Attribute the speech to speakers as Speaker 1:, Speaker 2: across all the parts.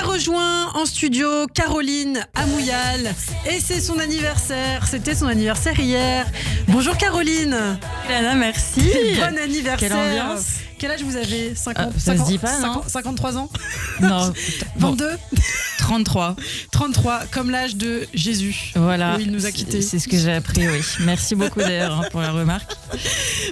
Speaker 1: a rejoint en studio Caroline Amouyal et c'est son anniversaire. C'était son anniversaire hier. Bonjour Caroline.
Speaker 2: Lana, merci.
Speaker 1: Bon anniversaire.
Speaker 2: Quelle ambiance.
Speaker 1: Quel âge vous avez? 50,
Speaker 2: ça se dit pas, non?
Speaker 1: 53 ans?
Speaker 2: Non.
Speaker 1: 22?
Speaker 2: 33.
Speaker 1: 33, comme l'âge de Jésus.
Speaker 2: Voilà.
Speaker 1: Où il nous a quittés.
Speaker 2: C'est ce que j'ai appris, oui. Merci beaucoup d'ailleurs pour la remarque.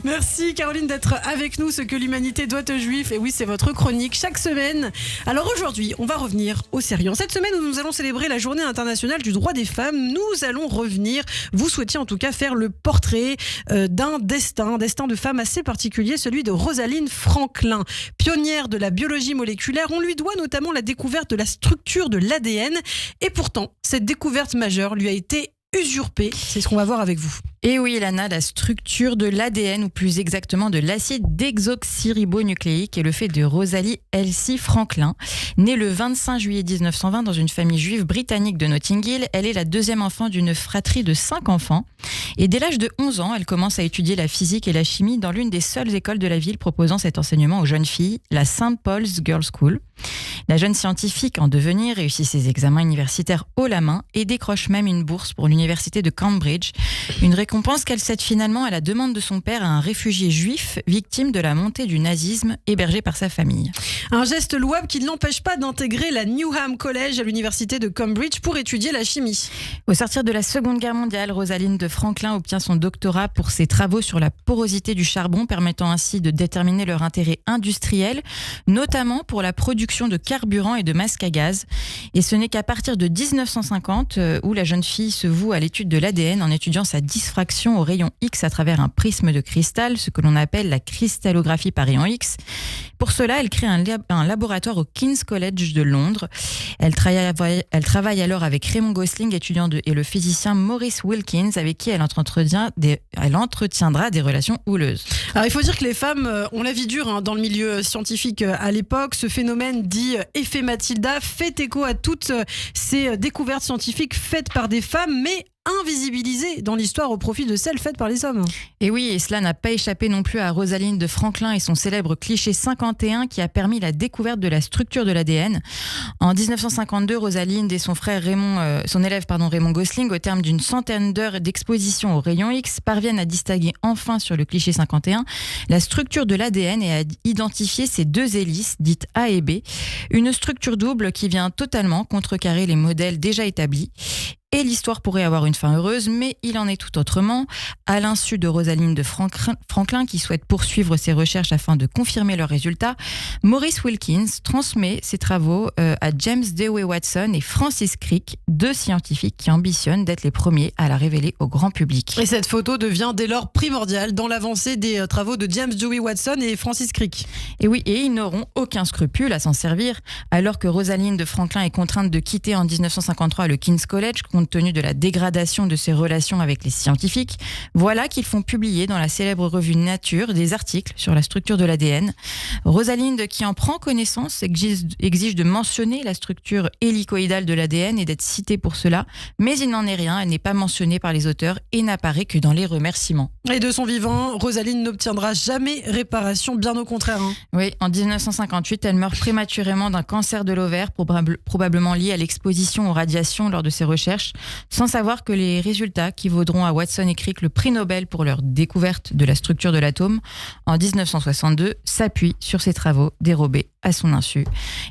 Speaker 1: Merci Caroline d'être avec nous, ce que l'humanité doit aux Juifs. Et oui, c'est votre chronique chaque semaine. Alors aujourd'hui, on va revenir au sérieux. En cette semaine où nous allons célébrer la journée internationale du droit des femmes, nous allons revenir, vous souhaitiez en tout cas faire le portrait d'un destin de femme assez particulier, celui de Rosalind Franklin. Pionnière de la biologie moléculaire, on lui doit notamment la découverte de la structure de l'ADN. Et pourtant, cette découverte majeure lui a été usurpée. C'est ce qu'on va voir avec vous.
Speaker 2: Et oui, Lana, la structure de l'ADN, ou plus exactement de l'acide désoxyribonucléique, est le fait de Rosalie Elsie Franklin. Née le 25 juillet 1920 dans une famille juive britannique de Notting Hill, elle est la deuxième enfant d'une fratrie de 5 enfants. Et dès l'âge de 11 ans, elle commence à étudier la physique et la chimie dans l'une des seules écoles de la ville proposant cet enseignement aux jeunes filles, la St. Paul's Girls' School. La jeune scientifique en devenir réussit ses examens universitaires haut la main et décroche même une bourse pour l'université de Cambridge, une récompense qu'elle cède finalement à la demande de son père à un réfugié juif victime de la montée du nazisme hébergé par sa famille.
Speaker 1: Un geste louable qui ne l'empêche pas d'intégrer la Newham College à l'université de Cambridge pour étudier la chimie.
Speaker 2: Au sortir de la Seconde Guerre mondiale, Rosalind Franklin obtient son doctorat pour ses travaux sur la porosité du charbon, permettant ainsi de déterminer leur intérêt industriel, notamment pour la production de carburant et de masques à gaz. Et ce n'est qu'à partir de 1950 où la jeune fille se voue à l'étude de l'ADN en étudiant sa diffraction au rayon X à travers un prisme de cristal, ce que l'on appelle la cristallographie par rayon X. Pour cela, elle crée un laboratoire au King's College de Londres. Elle travaille alors avec Raymond Gosling, étudiant et le physicien Maurice Wilkins, avec qui elle entretiendra des relations houleuses.
Speaker 1: Alors, il faut dire que les femmes ont la vie dure dans le milieu scientifique à l'époque. Ce phénomène dit effet Mathilda fait écho à toutes ces découvertes scientifiques faites par des femmes, mais invisibilisées dans l'histoire au profit de celles faites par les hommes.
Speaker 2: Et oui, et cela n'a pas échappé non plus à Rosalind Franklin et son célèbre cliché 51 qui a permis la découverte de la structure de l'ADN. En 1952, Rosalind et son frère son élève Raymond Gosling, au terme d'une centaine d'heures d'exposition au rayon X, parviennent à distinguer enfin sur le cliché 51 la structure de l'ADN et à identifier ces deux hélices, dites A et B, une structure double qui vient totalement contrecarrer les modèles déjà établis. Et l'histoire pourrait avoir une fin heureuse, mais il en est tout autrement. À l'insu de Rosalind Franklin, qui souhaite poursuivre ses recherches afin de confirmer leurs résultats, Maurice Wilkins transmet ses travaux à James Dewey Watson et Francis Crick, deux scientifiques qui ambitionnent d'être les premiers à la révéler au grand public.
Speaker 1: Et cette photo devient dès lors primordiale dans l'avancée des travaux de James Dewey Watson et Francis Crick.
Speaker 2: Et oui, et ils n'auront aucun scrupule à s'en servir, alors que Rosalind Franklin est contrainte de quitter en 1953 le King's College, compte tenu de la dégradation de ses relations avec les scientifiques. Voilà qu'ils font publier dans la célèbre revue Nature des articles sur la structure de l'ADN. Rosalind, qui en prend connaissance, exige de mentionner la structure hélicoïdale de l'ADN et d'être citée pour cela, mais il n'en est rien, elle n'est pas mentionnée par les auteurs et n'apparaît que dans les remerciements.
Speaker 1: Et de son vivant, Rosalind n'obtiendra jamais réparation, bien au contraire.
Speaker 2: Oui, en 1958, elle meurt prématurément d'un cancer de l'ovaire, probablement lié à l'exposition aux radiations lors de ses recherches, sans savoir que les résultats qui vaudront à Watson et Crick le prix Nobel pour leur découverte de la structure de l'atome en 1962 s'appuient sur ses travaux dérobés à son insu.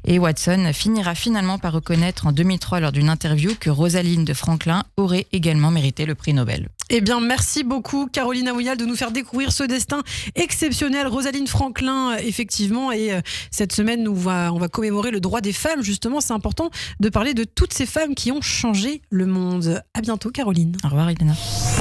Speaker 2: Et Watson finira finalement par reconnaître en 2003 lors d'une interview que Rosalind Franklin aurait également mérité le prix Nobel.
Speaker 1: Eh bien, merci beaucoup Caroline Amouyal de nous faire découvrir ce destin exceptionnel. Rosalind Franklin, effectivement, et cette semaine, on va commémorer le droit des femmes. Justement, c'est important de parler de toutes ces femmes qui ont changé le monde. À bientôt Caroline.
Speaker 2: Au revoir Elena.